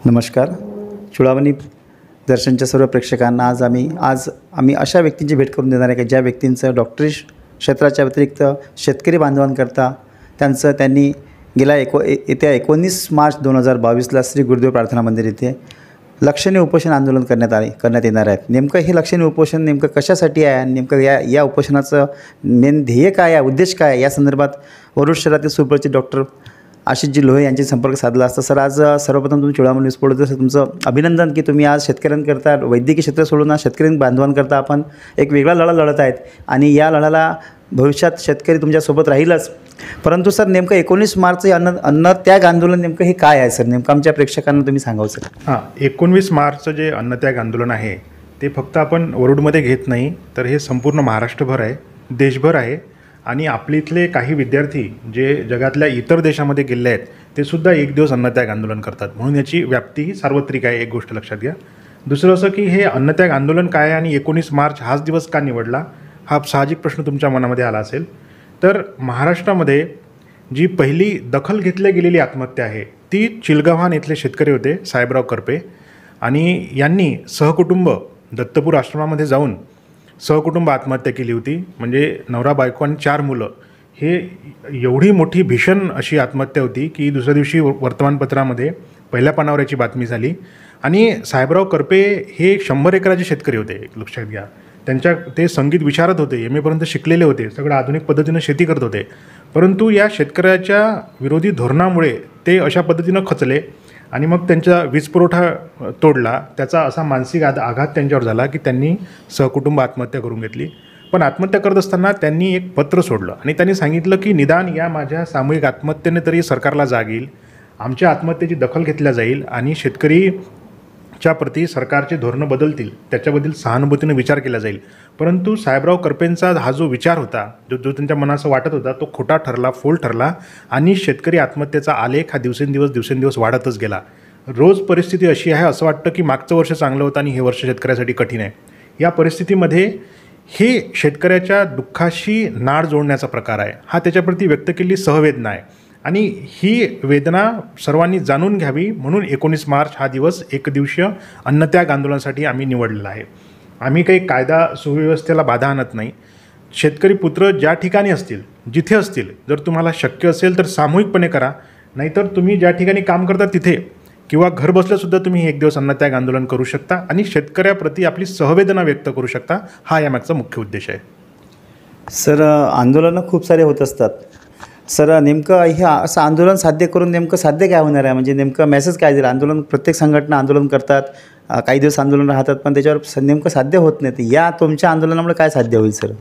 नमस्कार. चुडामणी दर्शनच्या सर्व प्रेक्षकांना आज आम्ही अशा व्यक्तींची भेट करून देणार आहे की ज्या व्यक्तींचं डॉक्टरी क्षेत्राच्या व्यतिरिक्त शेतकरी बांधवांकरता त्यांनी गेल्या येत्या 19 मार्च 2022ला श्री गुरुदेव प्रार्थना मंदिर येथे लक्षणीय उपोषण आंदोलन करण्यात येणार आहेत. नेमकं हे लक्षणीय उपोषण नेमकं कशासाठी आहे आणि नेमकं या उपोषणाचं मेन ध्येय काय आहे, उद्देश काय आहे, या संदर्भात वरुड शहरातील सुपरिचित डॉक्टर आशिषजी लोहे यांची संपर्क साधला असता. सर, आज सर्वप्रथम तुम्ही चुडामणी न्यूज पडतो सर, तुमचं अभिनंदन की तुम्ही आज शेतकऱ्यांकरता वैद्यकीय क्षेत्र सोडून आज शेतकरी बांधवांकरता आपण एक वेगळा लढा लढत आहेत आणि या लढ्याला भविष्यात शेतकरी तुमच्यासोबत राहीलच. परंतु सर, नेमकं 19 मार्च अन्न त्याग आंदोलन नेमकं हे काय आहे सर? नेमकं आमच्या प्रेक्षकांना तुम्ही सांगावं सर. 19 मार्चचं जे अन्नत्याग आंदोलन आहे ते फक्त आपण वरुडमध्ये घेत नाही, तर हे संपूर्ण महाराष्ट्रभर आहे, देशभर आहे. आणि आपले इथले काही विद्यार्थी जे जगातल्या इतर देशामध्ये गेले आहेत ते सुद्धा एक दिवस अन्नत्याग आंदोलन करतात, म्हणून याची व्याप्ती ही सार्वत्रिक आहे. एक गोष्ट लक्षात घ्या. दुसरं असं की हे अन्नत्याग आंदोलन काय आहे आणि 19 मार्च हाच दिवस का निवडला, हा साहजिक प्रश्न तुमच्या मनामध्ये आला असेल. तर महाराष्ट्रामध्ये जी पहिली दखल घेतली गेलेली आत्महत्या आहे ती चिलगव्हाण इथले शेतकरी होते साहेबराव करपे, आणि यांनी सहकुटुंब दत्तपूर आश्रमामध्ये जाऊन सहकुटुंब आत्महत्या केली होती. म्हणजे नवरा बायको आणि 4 मुलं. हे एवढी मोठी भीषण अशी आत्महत्या होती की दुसऱ्या दिवशी वर्तमानपत्रामध्ये पहिल्या पानावर याची बातमी झाली. आणि साहेबराव करपे हे 100 एकराचे शेतकरी होते, एक लक्षात घ्या. ते संगीत विशारद होते, MA पर्यंत शिकलेले होते, सगळं आधुनिक पद्धतीनं शेती करत होते. परंतु या शेतकऱ्याच्या विरोधी धोरणामुळे ते अशा पद्धतीनं खचले आणि मग त्यांचा वीज पुरवठा तोडला. त्याचा असा मानसिक आघात त्यांच्यावर झाला की त्यांनी सहकुटुंब आत्महत्या करून घेतली. पण आत्महत्या करत असताना त्यांनी एक पत्र सोडलं आणि त्यांनी सांगितलं की निदान या माझ्या सामूहिक आत्महत्येने तरी सरकारला जाग येईल, आमच्या आत्महत्येची दखल घेतल्या जाईल आणि शेतकरीच्या प्रती सरकारचे धोरणं बदलतील, त्याच्याबद्दल सहानुभूतीने विचार केला जाईल. परंतु साहेबराव करपेंचा हा जो विचार होता, जो त्यांच्या मनाचं वाटत होता, तो खोटा ठरला, फोल ठरला आणि शेतकरी आत्महत्येचा आलेख हा दिवसेंदिवस वाढतच गेला. रोज परिस्थिती अशी आहे, असं वाटतं की मागचं वर्ष चांगलं होतं आणि हे वर्ष शेतकऱ्यासाठी कठीण आहे. या परिस्थितीमध्ये हे शेतकऱ्याच्या दुःखाशी नाळ जोडण्याचा प्रकार आहे, हा त्याच्याप्रती व्यक्त केलेली सहवेदना आहे आणि ही वेदना सर्वांनी जाणून घ्यावी म्हणून 19 मार्च हा दिवस एकदिवसीय अन्नत्याग आंदोलनासाठी आम्ही निवडलेला आहे. आम्ही काही कायदा सुव्यवस्थेला बाधा आणत नाही. शेतकरी पुत्र ज्या ठिकाणी असतील, जिथे असतील, जर तुम्हाला शक्य असेल तर सामूहिकपणे करा, नाहीतर तुम्ही ज्या ठिकाणी काम करता तिथे किंवा घर बसल्यासुद्धा तुम्ही एक दिवस अन्नत्याग आंदोलन करू शकता आणि शेतकऱ्याप्रती आपली सहवेदना व्यक्त करू शकता. हा यामागचा मुख्य उद्देश आहे. सर, आंदोलनं खूप सारे होत असतात. सर, नेमकं हे असं आंदोलन साध्य करून नेमकं साध्य काय होणार आहे? म्हणजे नेमकं मेसेज काय दिला? आंदोलन प्रत्येक संघटना आंदोलन करतात, काही दिवस आंदोलन राहतात, पण त्याच्यावर नेमकं साध्य होत नाही. या तुमच्या आंदोलनामुळे काय साध्य होईल सर?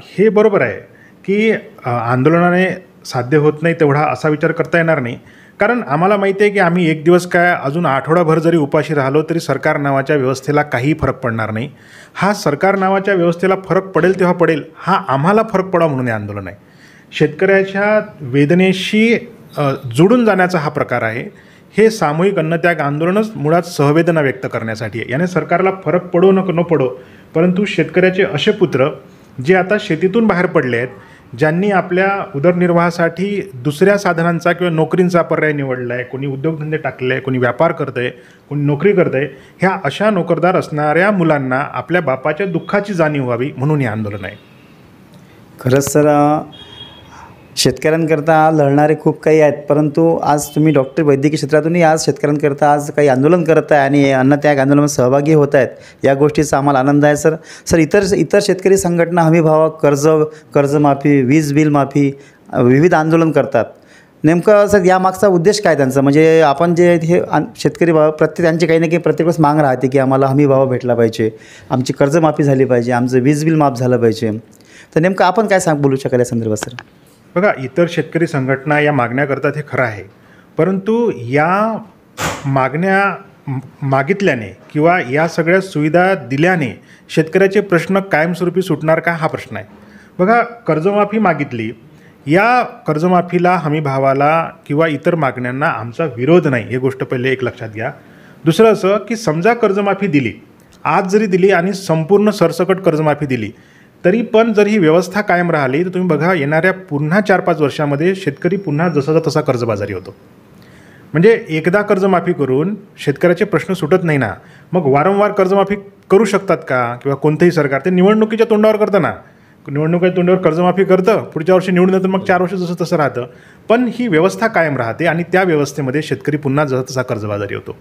हे बरोबर आहे की आंदोलनाने साध्य होत नाही तेवढा असा विचार करता येणार नाही. कारण आम्हाला माहिती आहे की आम्ही एक दिवस काय अजून आठवडाभर जरी उपाशी राहिलो तरी सरकार नावाच्या व्यवस्थेला काही फरक पडणार नाही. हा सरकार नावाच्या व्यवस्थेला फरक पडेल तेव्हा पडेल, हा आम्हाला फरक पडावा म्हणून हे आंदोलन आहे. शेतकऱ्याच्या वेदनेशी जुळून जाण्याचा हा प्रकार आहे. हे सामूहिक अन्नत्याग आंदोलनच मुळात सहवेदना व्यक्त करण्यासाठी आहे. याने सरकारला फरक पडो न पडो, परंतु शेतकऱ्याचे असे पुत्र जे आता शेतीतून बाहेर पडले आहेत, ज्यांनी आपल्या उदरनिर्वाहासाठी दुसऱ्या साधनांचा किंवा नोकरींचा पर्याय निवडला आहे, कोणी उद्योगधंदे टाकले आहे, कोणी व्यापार करतं आहे, कोणी नोकरी करतं आहे, ह्या अशा नोकरदार असणाऱ्या मुलांना आपल्या बापाच्या दुःखाची जाणीव व्हावी म्हणून हे आंदोलन आहे. खरंच सर, शेतकऱ्यांकरता लढणारे खूप काही आहेत, परंतु आज तुम्ही डॉक्टर वैद्यकीय क्षेत्रातूनही आज शेतकऱ्यांकरता आज काही आंदोलन करत आहे आणि अन्नत्याग आंदोलनात सहभागी होत आहेत, या गोष्टीचा आम्हाला आनंद आहे सर. इतर शेतकरी संघटना हमीभाव, कर्जमाफी, वीज बिल माफी, विविध आंदोलन करतात. नेमकं सर यामागचा उद्देश काय त्यांचा? म्हणजे आपण जे हे शेतकरी त्यांची काही ना काही प्रत्येक वेळेस माग राहते की आम्हाला हमीभाव भेटला पाहिजे, आमची कर्जमाफी झाली पाहिजे, आमचं वीज बिल माफ झालं पाहिजे. तर नेमकं आपण काय बोलू शकाल या संदर्भात सर? बघा, इतर शेतकरी संघटना या मागण्या करतात हे खरं आहे, परंतु या मागण्या मागितल्याने किंवा या सगळ्या सुविधा दिल्याने शेतकऱ्याचे प्रश्न कायमस्वरूपी सुटणार का, हा प्रश्न आहे. बघा, कर्जमाफी मागितली, या कर्जमाफीला, हमीभावाला किंवा इतर मागण्यांना आमचा विरोध नाही, ही गोष्ट पहिले एक लक्षात घ्या. दुसरं असं की समजा कर्जमाफी दिली, आज जरी दिली आणि संपूर्ण सरसकट कर्जमाफी दिली, तरी पण जर ही व्यवस्था कायम राहिली तर तुम्ही बघा येणाऱ्या पुन्हा 4-5 वर्षामध्ये शेतकरी पुन्हा जसाचा तसा कर्जबाजारी होतो. म्हणजे एकदा कर्जमाफी करून शेतकऱ्याचे प्रश्न सुटत नाही ना. मग वारंवार कर्जमाफी करू शकतात का? किंवा कोणतंही सरकार ते निवडणुकीच्या तोंडावर करतं ना. निवडणुकीच्या तोंडावर कर्जमाफी करतं, पुढच्या वर्षी निवडून येतं, मग 4 वर्ष जसं तसं राहतं. पण ही व्यवस्था कायम राहते आणि त्या व्यवस्थेमध्ये शेतकरी पुन्हा जसा तसा कर्जबाजारी होतो.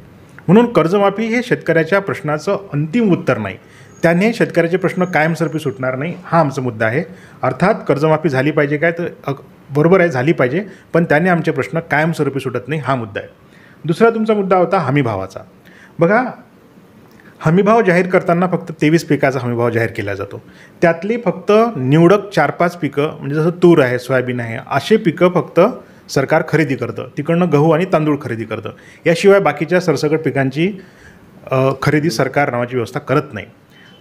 म्हणून कर्जमाफी हे शेतकऱ्याच्या प्रश्नाचं अंतिम उत्तर नाही. त्याने शेतकऱ्याचे प्रश्न कायमस्वरूपी सुटणार नाही, हा आमचा मुद्दा आहे. अर्थात कर्जमाफी झाली पाहिजे काय, तर बरोबर आहे, झाली पाहिजे, पण त्याने आमचे प्रश्न कायमस्वरूपी सुटत नाही, हा मुद्दा आहे. दुसरा तुमचा मुद्दा होता हमीभावाचा. बघा, हमीभाव जाहीर करताना फक्त 23 पिकाचा हमीभाव जाहीर केला जातो. त्यातली फक्त निवडक 4-5 पिकं, म्हणजे जसं तूर आहे, सोयाबीन आहे, असे पिकं फक्त सरकार खरेदी करतं. तिकडनं गहू आणि तांदूळ खरेदी करतं. याशिवाय बाकीच्या सरसकट पिकांची खरेदी सरकार नावाची व्यवस्था करत नाही.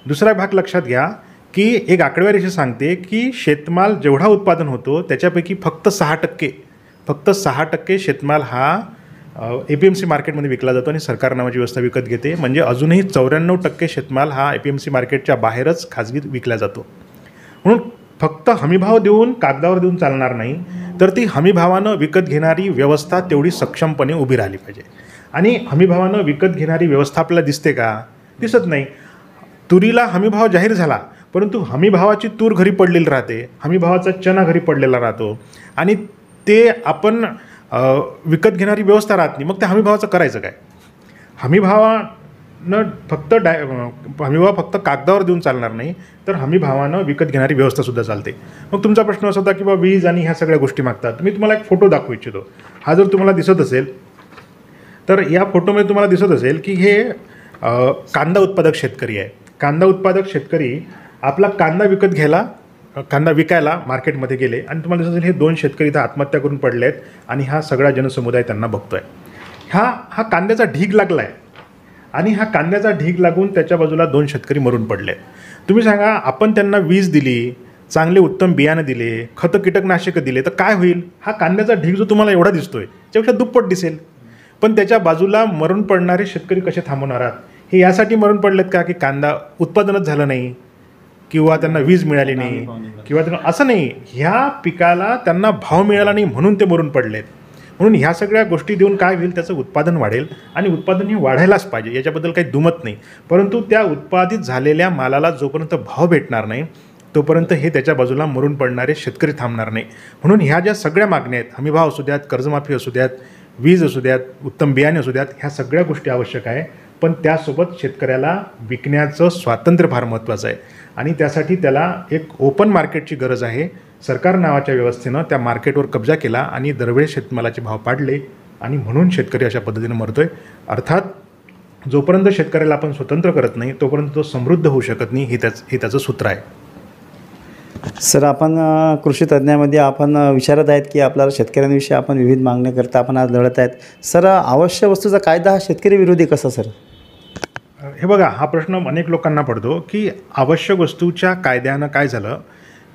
दुसरा भाग लक्षात घ्या की एक आकडेवारी अशी सांगते की शेतमाल जेवढा उत्पादन होतो त्याच्यापैकी फक्त 6% शेतमाल हा APMC मार्केटमध्ये विकला जातो आणि सरकार नावाची व्यवस्था विकत घेते. म्हणजे अजूनही 94% शेतमाल हा APMC मार्केटच्या बाहेरच खाजगी विकला जातो. म्हणून फक्त हमीभाव देऊन, कागदावर देऊन चालणार नाही, तर ती हमीभावानं विकत घेणारी व्यवस्था तेवढी सक्षमपणे उभी राहिली पाहिजे. आणि हमीभावानं विकत घेणारी व्यवस्था आपल्याला दिसते का? दिसत नाही. तुरीला हमीभाव जाहीर झाला, परंतु हमीभावाची तूर घरी पडलेली राहते, हमीभावाचा चना घरी पडलेला राहतो आणि ते आपण विकत घेणारी व्यवस्था राहत नाही. मग त्या हमीभावाचं करायचं काय? हमीभावानं हमीभाव फक्त कागदावर देऊन चालणार नाही, तर हमीभावानं विकत घेणारी व्यवस्थासुद्धा चालते. मग तुमचा प्रश्न असा होता की बा वीज आणि ह्या सगळ्या गोष्टी मागतात. मी तुम्हाला एक फोटो दाखवू इच्छितो. हा जर तुम्हाला दिसत असेल तर या फोटोमध्ये तुम्हाला दिसत असेल की हे कांदा उत्पादक शेतकरी आहे. कांदा उत्पादक शेतकरी आपला कांदा विकायला मार्केटमध्ये गेले आणि तुम्हाला दिसत असेल हे 2 शेतकरी इथं आत्महत्या करून पडले आहेत आणि हा सगळा जनसमुदाय त्यांना बघतोय. हा कांद्याचा ढीग लागला आहे आणि हा कांद्याचा ढीग लागून त्याच्या बाजूला 2 शेतकरी मरून पडले. तुम्ही सांगा, आपण त्यांना वीज दिली, चांगले उत्तम बियाणं दिले, खतं कीटकनाशकं दिले, तर काय होईल? हा कांद्याचा ढीग जो तुम्हाला एवढा दिसतोय त्यापेक्षा दुप्पट दिसेल. पण त्याच्या बाजूला मरून पडणारे शेतकरी कसे थांबवणार आहात? हे यासाठी मरून पडलेत का की कांदा उत्पादनच झालं नाही किंवा त्यांना वीज मिळाली नाही किंवा त्यांना असं नाही, ह्या पिकाला त्यांना भाव मिळाला नाही म्हणून ते मरून पडलेत. म्हणून ह्या सगळ्या गोष्टी देऊन काय होईल? त्याचं उत्पादन वाढेल आणि उत्पादन हे वाढायलाच पाहिजे, याच्याबद्दल काही दुमत नाही. परंतु त्या उत्पादित झालेल्या मालाला जोपर्यंत भाव भेटणार नाही तोपर्यंत हे त्याच्या बाजूला मरून पडणारे शेतकरी थांबणार नाही. म्हणून ह्या ज्या सगळ्या मागण्या आहेत, हमीभाव असू द्यात, कर्जमाफी असू द्यात, वीज असू द्यात, उत्तम बियाणे असू द्यात, ह्या सगळ्या गोष्टी आवश्यक आहे. पण त्यासोबत शेतकऱ्याला विकण्याचं स्वातंत्र्य फार महत्त्वाचं आहे आणि त्यासाठी त्याला एक ओपन मार्केटची गरज आहे. सरकार नावाच्या व्यवस्थेनं त्या मार्केटवर कब्जा केला आणि दरवेळेस शेतमालाचे भाव पाडले आणि म्हणून शेतकरी अशा पद्धतीनं मरतोय. अर्थात जोपर्यंत शेतकऱ्याला आपण स्वतंत्र करत नाही तोपर्यंत तो समृद्ध होऊ शकत नाही, हे त्याचं सूत्र आहे. सर, आपण कृषी तज्ज्ञामध्ये आपण विचारत आहेत की आपल्याला शेतकऱ्यांविषयी आपण विविध मागण्याकरता आपण आज लढत आहेत. सर, आवश्यक वस्तूचा कायदा हा शेतकरी विरोधी कसा सर? हे बघा, हा प्रश्न अनेक लोकांना पडतो की आवश्यक वस्तूच्या कायद्यानं काय झालं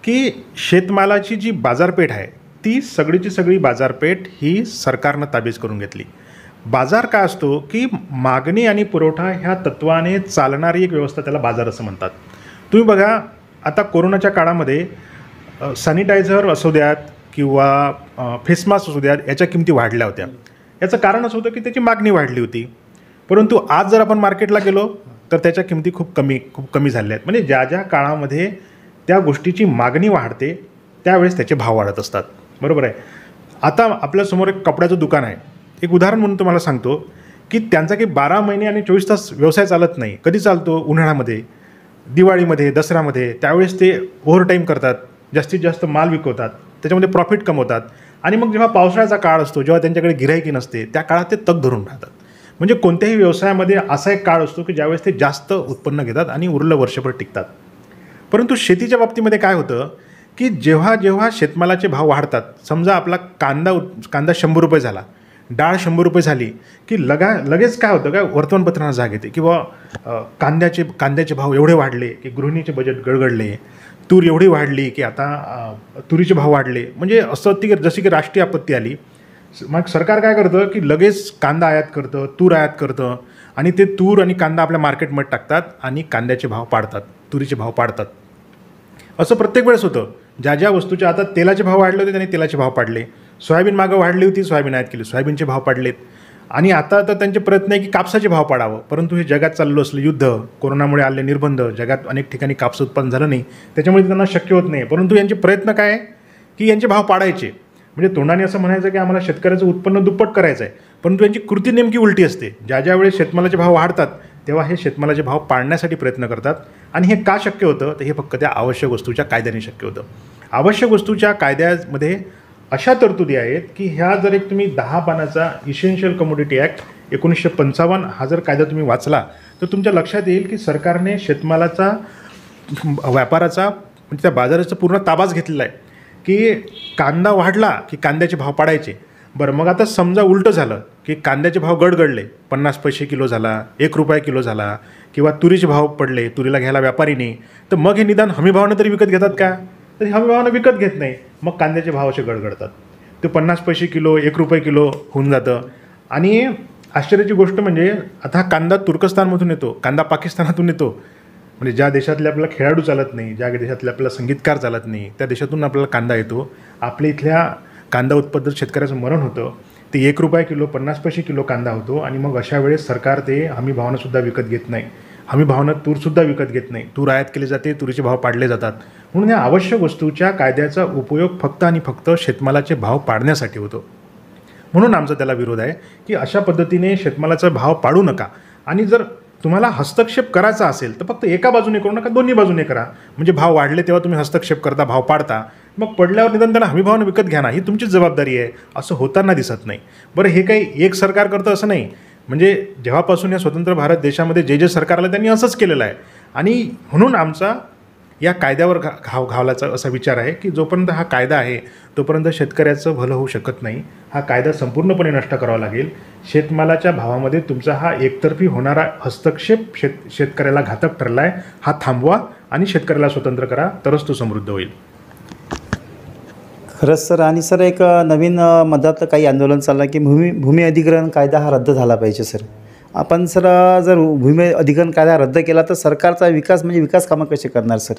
की शेतमालाची जी बाजारपेठ आहे ती सगळीची सगळी बाजारपेठ ही सरकारनं ताबीज करून घेतली. बाजार काय असतो की मागणी आणि पुरवठा ह्या तत्त्वाने चालणारी एक व्यवस्था, त्याला बाजार असं म्हणतात. तुम्ही बघा, आता कोरोनाच्या काळामध्ये सॅनिटायझर असू द्यात किंवा फेस मास्क असू द्यात, याच्या किमती वाढल्या होत्या. याचं कारण असं होतं की त्याची मागणी वाढली होती. परंतु आज जर आपण मार्केटला गेलो तर त्याच्या किमती खूप कमी झाल्या आहेत. म्हणजे ज्या ज्या काळामध्ये त्या गोष्टीची मागणी वाढते त्यावेळेस त्याचे भाव वाढत असतात. बरोबर आहे. आता आपल्यासमोर एक कपड्याचं दुकान आहे. एक उदाहरण म्हणून तुम्हाला सांगतो की त्यांचा काही 12 महिने आणि 24 तास व्यवसाय चालत नाही. कधी चालतो? उन्हाळ्यामध्ये, दिवाळीमध्ये, दसऱ्यामध्ये. त्यावेळेस ते ओव्हरटाईम करतात, जास्तीत जास्त माल विकवतात, त्याच्यामध्ये प्रॉफिट कमवतात. आणि मग जेव्हा पावसाळ्याचा काळ असतो, जेव्हा त्यांच्याकडे गिऱ्हाईकी नसते, त्या काळात ते तग धरून राहतात. म्हणजे कोणत्याही व्यवसायामध्ये असा एक काळ असतो की ज्यावेळेस ते जास्त उत्पन्न घेतात आणि उरलं वर्षभर टिकतात. परंतु शेतीच्या बाबतीमध्ये काय होतं की जेव्हा जेव्हा शेतमालाचे भाव वाढतात, समजा आपला कांदा 100 रुपये झाला, डाळ 100 रुपये झाली की लगेच काय होतं, काय वर्तमानपत्रांना जाग येते की कांद्याचे भाव एवढे वाढले की गृहिणीचे बजेट गडगडले, तूर एवढी वाढली की आता तुरीचे भाव वाढले. म्हणजे असं ती जशी की राष्ट्रीय आपत्ती आली. मग सरकार काय करतं की लगेच कांदा आयात करतं, तूर आयात करतं आणि ते तूर आणि कांदा आपल्या मार्केटमध्ये टाकतात आणि कांद्याचे भाव पाडतात, तुरीचे भाव पाडतात. असं प्रत्येक वेळेस होतं. ज्या ज्या वस्तूच्या, आता तेलाचे भाव वाढले होते त्याने तेलाचे भाव पाडले, सोयाबीन मागं वाढली होती, सोयाबीन आयात केली, सोयाबीनचे भाव पाडलेत. आणि आता तर त्यांचे प्रयत्न आहे की कापसाचे भाव पाडावं, परंतु हे जगात चाललं असलं युद्ध, कोरोनामुळे आले निर्बंध, जगात अनेक ठिकाणी कापस उत्पादन झालं नाही, त्याच्यामुळे त्यांना शक्य होत नाही. परंतु यांचे प्रयत्न काय आहे की यांचे भाव पाडायचे. म्हणजे तोंडाने असं म्हणायचं की आम्हाला शेतकऱ्याचं उत्पन्न दुप्पट करायचं आहे, परंतु यांची कृती नेमकी उलटी असते. ज्या ज्या वेळेस शेतमालाचे भाव वाढतात तेव्हा हे शेतमालाचे भाव पाडण्यासाठी प्रयत्न करतात. आणि हे का शक्य होतं तर हे फक्त त्या आवश्यक वस्तूच्या कायद्याने शक्य होतं. आवश्यक वस्तूच्या कायद्यामध्ये अशा तरतुदी आहेत की ह्या जर एक तुम्ही 10 पानाचा इसेन्शियल कमोडिटी ॲक्ट 1955 हा जर कायदा तुम्ही वाचला तर तुमच्या लक्षात येईल की सरकारने शेतमालाचा व्यापाराचा म्हणजे त्या बाजाराचा पूर्ण ताबाच घेतलेला आहे की कांदा वाढला की कांद्याचे भाव पाडायचे. बरं, मग आता समजा उलटं झालं की कांद्याचे भाव गडगडले, 50 पैसे किलो झाला, 1 रुपया किलो झाला, किंवा तुरीचे भाव पडले, तुरीला घ्यायला व्यापारी नाही, तर मग हे निदान हमीभावानं तरी विकत घेतात का? तर हमीभावानं विकत घेत नाही. मग कांद्याचे भाव असे गडगडतात, ते 50 पैसे किलो, 1 रुपये किलो होऊन जातं. आणि आश्चर्याची गोष्ट म्हणजे आता हा कांदा तुर्कस्तानमधून येतो, कांदा पाकिस्तानातून येतो. म्हणजे ज्या देशातले आपल्याला खेळाडू चालत नाही, ज्या देशातले आपल्याला संगीतकार चालत नाही, त्या देशातून आपल्याला कांदा येतो. आपल्या इथल्या कांदा उत्पादक शेतकऱ्याचं मरण होतं, ते 1 रुपया किलो 50 पैसे किलो कांदा होतो. आणि मग अशा वेळेस सरकार ते हमीभावानंसुद्धा विकत घेत नाही, हमीभावानं तूरसुद्धा विकत घेत नाही, तूर आयात केली जाते, तुरीचे भाव पाडले जातात. म्हणून या आवश्यक वस्तूच्या कायद्याचा उपयोग फक्त आणि फक्त शेतमालाचे भाव पाडण्यासाठी होतो. म्हणून आमचा त्याला विरोध आहे की अशा पद्धतीने शेतमालाचा भाव पाडू नका. आणि जर तुम्हाला हस्तक्षेप करायचा असेल तर फक्त एका बाजूने करू नका, दोन्ही बाजूने करा. म्हणजे भाव वाढले तेव्हा तुम्ही हस्तक्षेप करता, भाव पाडता, मग पडल्यावर निदान त्यांना हमीभावानं विकत घ्या ना, ही तुमचीच जबाबदारी आहे. असं होताना दिसत नाही. बरं, हे काही एक सरकार करतं असं नाही. म्हणजे जेव्हापासून या स्वतंत्र भारत देशामध्ये जे सरकार आलं त्यांनी असंच केलेलं आहे. आणि म्हणून आमचा या कायद्यावर घाव घालायचा असा विचार आहे की जोपर्यंत हा कायदा आहे तोपर्यंत शेतकऱ्याचं भलं होऊ शकत नाही. हा कायदा संपूर्णपणे नष्ट करावा लागेल. शेतमालाच्या भावामध्ये तुमचा हा एकतर्फी होणारा हस्तक्षेप शेतकऱ्याला घातक ठरला आहे, हा थांबवा आणि शेतकऱ्याला स्वतंत्र करा, तरच तो समृद्ध होईल. खरंच सर. आणि सर एक नवीन मधातलं काही आंदोलन चाललं की भूमी अधिग्रहण कायदा हा रद्द झाला पाहिजे सर. आपण सर जर भूमी अधिग्रहण कायदा रद्द केला तर सरकारचा विकास म्हणजे विकास कामं कसे करणार सर?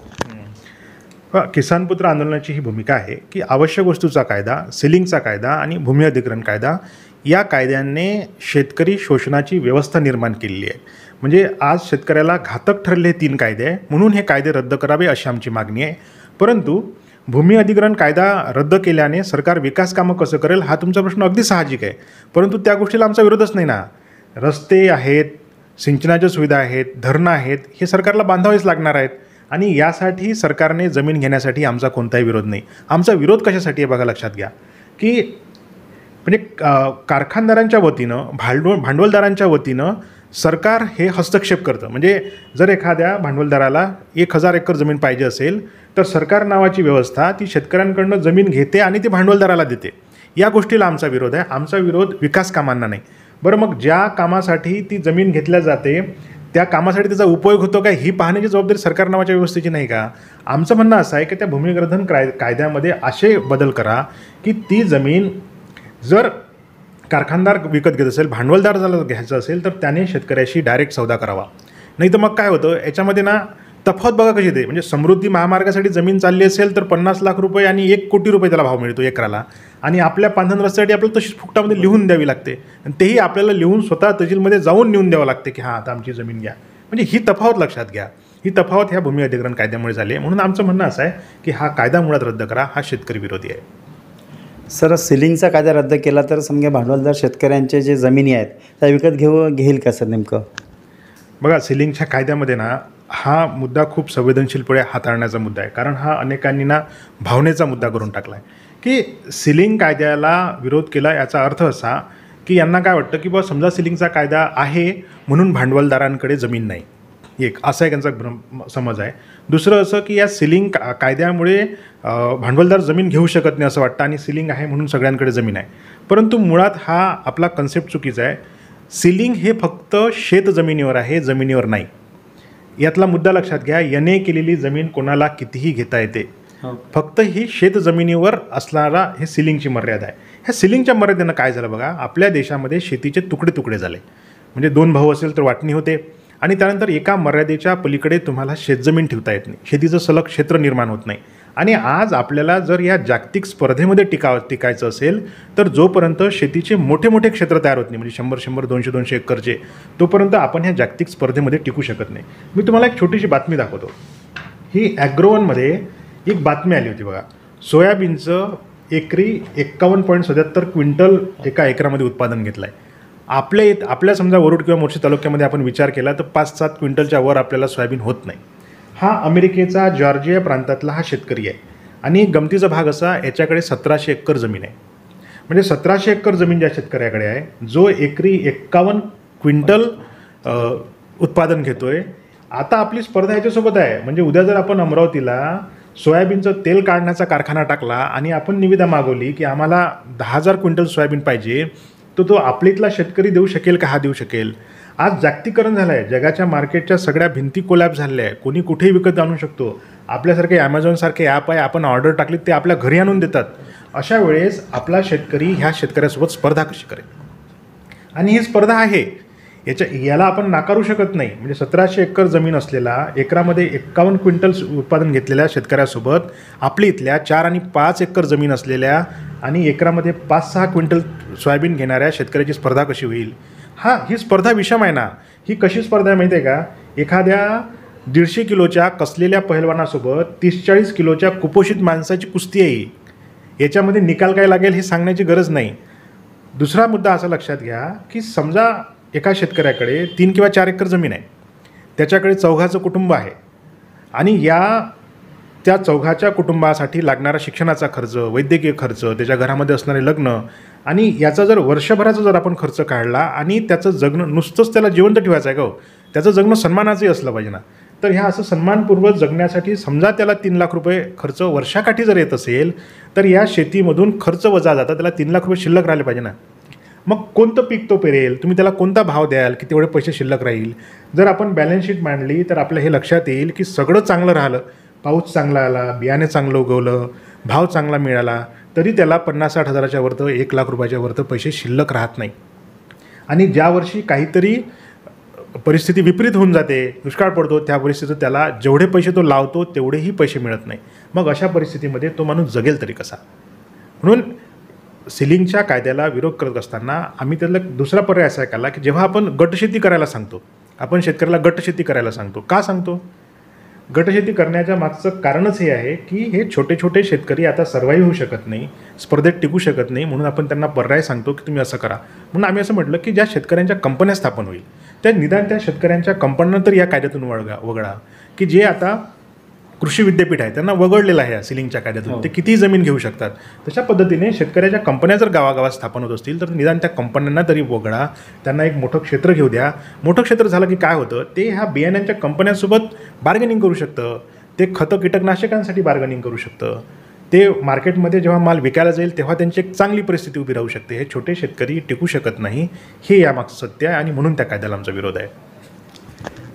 किसान पुत्र आंदोलनाची ही भूमिका आहे की आवश्यक वस्तूचा कायदा, सिलिंगचा कायदा आणि भूमी अधिग्रहण कायदा या कायद्यांनी शेतकरी शोषणाची व्यवस्था निर्माण केलेली आहे. म्हणजे आज शेतकऱ्याला घातक ठरले 3 कायदे आहे, म्हणून हे कायदे रद्द करावे अशी आमची मागणी आहे. परंतु भूमी अधिग्रहण कायदा रद्द केल्याने सरकार विकास कामं कसं करेल हा तुमचा प्रश्न अगदी साहजिक आहे. परंतु त्या गोष्टीला आमचा विरोधच नाही ना. रस्ते आहेत, सिंचनाच्या सुविधा आहेत, धरणं आहेत, हे सरकारला बांधावेच लागणार आहेत. आणि यासाठी सरकारने जमीन घेण्यासाठी आमचा कोणताही विरोध नाही. आमचा विरोध कशासाठी आहे बघा, लक्षात घ्या की म्हणजे कारखानदारांच्या वतीनं, भांडवलदारांच्या वतीनं सरकार हे हस्तक्षेप करतं. म्हणजे जर एखाद्या भांडवलदाराला 1000 एकर जमीन पाहिजे असेल तर सरकार नावाची व्यवस्था ती शेतकऱ्यांकडनं जमीन घेते आणि ती भांडवलदाराला देते. या गोष्टीला आमचा विरोध आहे. आमचा विरोध विकास कामांना नाही. बरं, मग ज्या कामासाठी ती जमीन घेतल्या जाते त्या कामासाठी त्याचा उपयोग होतो काय ही पाहण्याची जबाबदारी सरकार नावाच्या व्यवस्थेची नाही का? आमचं म्हणणं असं आहे की त्या भूमी अधिग्रहण कायद्यामध्ये असे बदल करा की ती जमीन जर कारखानदार विकत घेत असेल, भांडवलदार जर घ्यायचं असेल तर त्याने शेतकऱ्याशी डायरेक्ट सौदा करावा. नाही तर मग काय होतं, याच्यामध्ये ना तफावत बघा कशी येते. म्हणजे समृद्धी महामार्गासाठी जमीन चालली असेल तर 50 लाख रुपये आणि 1 कोटी रुपये त्याला भाव मिळतो एकराला. आणि आपल्या पांधन रस्त्यासाठी आपल्याला तशीच फुकटामध्ये लिहून द्यावी लागते. आणि तेही आपल्याला लिहून स्वतः तहसीलमध्ये जाऊन नेऊन द्यावं लागते की हां आता आमची जमीन घ्या. म्हणजे ही तफावत लक्षात घ्या. ही तफावत ह्या भूमी अधिग्रहण कायद्यामुळे झाली आहे. म्हणून आमचं म्हणणं असं आहे की हा कायदा मुळात रद्द करा. हा शेतकरी विरोधी आहे. सर, सिलिंगचा कायदा रद्द केला तर समजा भांडवलदार शेतकऱ्यांचे जे जमिनी आहेत त्या विकत घेईल का सर नेमकं? बघा, सिलिंगच्या कायद्यामध्ये ना हा मुद्दा खूप संवेदनशीलपणे हाताळण्याचा मुद्दा आहे. कारण हा अनेकांनी ना भावनेचा मुद्दा करून टाकला आहे की सिलिंग कायद्याला विरोध केला. याचा अर्थ असा की यांना काय वाटतं की बा समजा सिलिंगचा कायदा आहे म्हणून भांडवलदारांकडे जमीन नाही, एक असा एक यांचा समज आहे. दुसरं असं की या सिलिंग कायद्यामुळे भांडवलदार जमीन घेऊ शकत नाही असं वाटतं आणि सिलिंग आहे म्हणून सगळ्यांकडे जमीन आहे. परंतु मुळात हा आपला कन्सेप्ट चुकीचा आहे. सिलिंग हे फक्त शेत जमिनीवर आहे, जमिनीवर नाही. यातला मुद्दा लक्षात घ्या. याने केलेली जमीन कोणाला कितीही घेता येते. फक्त ही शेत जमिनीवर असणारा हे सिलिंगची मर्यादा आहे. ह्या सिलिंगच्या मर्यादेनं काय झालं बघा, आपल्या देशामध्ये शेतीचे तुकडे तुकडे झाले. म्हणजे 2 भाऊ असेल तर वाटणी होते आणि त्यानंतर एका मर्यादेच्या पलीकडे तुम्हाला शेतजमीन ठेवता येत नाही, शेतीचं सलग क्षेत्र निर्माण होत नाही. आणि आज आपल्याला जर या जागतिक स्पर्धेमध्ये टिकायचं असेल तर जोपर्यंत शेतीचे मोठे मोठे क्षेत्र तयार होत नाही, म्हणजे 100 200 एकरचे, तोपर्यंत आपण ह्या जागतिक स्पर्धेमध्ये टिकू शकत नाही. मी तुम्हाला एक छोटीशी बातमी दाखवतो. ही ॲग्रोवनमध्ये एक बातमी आली होती बघा. सोयाबीनचं एकरी 51.77 क्विंटल एका एकरामध्ये उत्पादन घेतलं आहे. आपल्या समजा वरुड किंवा मोर्शी तालुक्यामध्ये आपण विचार केला तर 5-7 क्विंटलच्या वर आपल्याला सोयाबीन होत नाही. हा अमेरिकेचा जॉर्जिया प्रांतातला हा शेतकरी आहे. आणि गमतीचा भाग असा, याच्याकडे 1700 एकर जमीन आहे. म्हणजे 1700 एकर जमीन ज्या शेतकऱ्याकडे आहे, जो एकरी 51 क्विंटल उत्पादन घेतो आहे. आता आपली स्पर्धा याच्यासोबत आहे. म्हणजे उद्या जर आपण अमरावतीला सोयाबीनचं तेल काढण्याचा कारखाना टाकला आणि आपण निविदा मागवली की आम्हाला 10,000 क्विंटल सोयाबीन पाहिजे, तर तो आपलीतला शेतकरी देऊ शकेल का? हा देऊ शकेल. आज जागतिकीकरण झालं आहे. जगाच्या मार्केटच्या सगळ्या भिंती कोलॅप्स झाल्या आहे. कोणी कुठेही विकत आणू शकतो. आपल्यासारखे ॲमेझॉनसारखे ॲप आहे, आपण ऑर्डर टाकली ते आपल्या घरी आणून देतात. अशा वेळेस आपला शेतकरी ह्या शेतकऱ्यासोबत स्पर्धा कशी करेल? आणि ही स्पर्धा आहे, याला आपण नाकारू शकत नाही. म्हणजे 1700 एकर जमीन असलेला, एकरामध्ये 51 क्विंटल उत्पादन घेतलेल्या शेतकऱ्यासोबत आपली इथल्या 4 आणि 5 एकर जमीन असलेल्या आणि एकरामध्ये 5-6 क्विंटल सोयाबीन घेणाऱ्या शेतकऱ्याची स्पर्धा कशी होईल? ही स्पर्धा विषम आहे ना. ही कशी स्पर्धा आहे माहिती आहे का? एखाद्या 150 किलोच्या कसलेल्या पहिलवानासोबत 30-40 किलोच्या कुपोषित माणसाची कुस्ती आहे. याच्यामध्ये निकाल काय लागेल हे सांगण्याची गरज नाही. दुसरा मुद्दा असा लक्षात घ्या की समजा एका शेतकऱ्याकडे 3 किंवा 4 एकर जमीन आहे. त्याच्याकडे चौघाचं कुटुंब आहे आणि त्या चौघाच्या कुटुंबासाठी लागणारा शिक्षणाचा खर्च, वैद्यकीय खर्च, त्याच्या घरामध्ये असणारे लग्न आणि याचा जर वर्षभराचा जर आपण खर्च काढला आणि त्याचं जगणं नुसतंच त्याला जिवंत ठेवायचं आहे का हो, त्याचं जगणं सन्मानाचंही असलं पाहिजे ना. तर ह्या असं सन्मानपूर्वक जगण्यासाठी समजा त्याला 3 लाख रुपये खर्च वर्षाकाठी जर येत असेल तर या शेतीमधून खर्च वजा जाता त्याला 3 लाख रुपये शिल्लक राहिले पाहिजे ना. मग कोणतं पीक तो पेरेल, तुम्ही त्याला कोणता भाव द्याल की तेवढे पैसे शिल्लक राहील? जर आपण बॅलन्स शीट मांडली तर आपल्या हे लक्षात येईल की सगळं चांगलं राहिलं, पाऊस चांगला आला, बियाणे चांगलं उगवलं, भाव चांगला मिळाला, तरी त्याला 50-60 हजाराच्या वरतं 1 लाख रुपयाच्या वरतं पैसे शिल्लक राहत नाही. आणि ज्या वर्षी काहीतरी परिस्थिती विपरीत होऊन जाते, दुष्काळ पडतो, त्या परिस्थितीत त्याला जेवढे पैसे तो लावतो तेवढेही पैसे मिळत नाही. मग अशा परिस्थितीमध्ये तो माणूस जगेल तरी कसा? म्हणून सिलिंगच्या कायद्याला विरोध करत असताना आम्ही त्याला दुसरा पर्याय असा केला की जेव्हा आपण गटशेती करायला सांगतो, आपण शेतकऱ्याला गटशेती करायला सांगतो. का सांगतो? गटशेती करण्याच्या मागचं कारणच हे आहे की हे छोटे छोटे शेतकरी आता सर्वाईव्ह होऊ शकत नाही, स्पर्धेत टिकू शकत नाही, म्हणून आपण त्यांना पर्याय सांगतो की तुम्ही असं करा. म्हणून आम्ही असं म्हटलं की ज्या शेतकऱ्यांच्या कंपन्या स्थापन होईल त्या निदान त्या शेतकऱ्यांच्या कंपन्यांना तर या कायद्यातून वगळा की जे आता कृषी विद्यापीठ आहे त्यांना वगळलेलं आहे सिलिंगच्या कायद्यातून. ते कितीही जमीन घेऊ शकतात. तशा पद्धतीने शेतकऱ्याच्या कंपन्या जर गावागावात स्थापन होत असतील तर निदान त्या कंपन्यांना तरी वगळा, त्यांना एक मोठं क्षेत्र घेऊ द्या. मोठं क्षेत्र झालं की काय होतं, ते ह्या बियाण्यांच्या कंपन्यांसोबत बार्गेनिंग करू शकतं, ते खतं कीटकनाशकांसाठी बार्गेनिंग करू शकतं, ते मार्केटमध्ये जेव्हा माल विकायला जाईल तेव्हा त्यांची एक चांगली परिस्थिती उभी राहू शकते. हे छोटे शेतकरी टिकू शकत नाही, हे यामागचं सत्य आहे आणि म्हणून त्या कायद्याला आमचा विरोध आहे.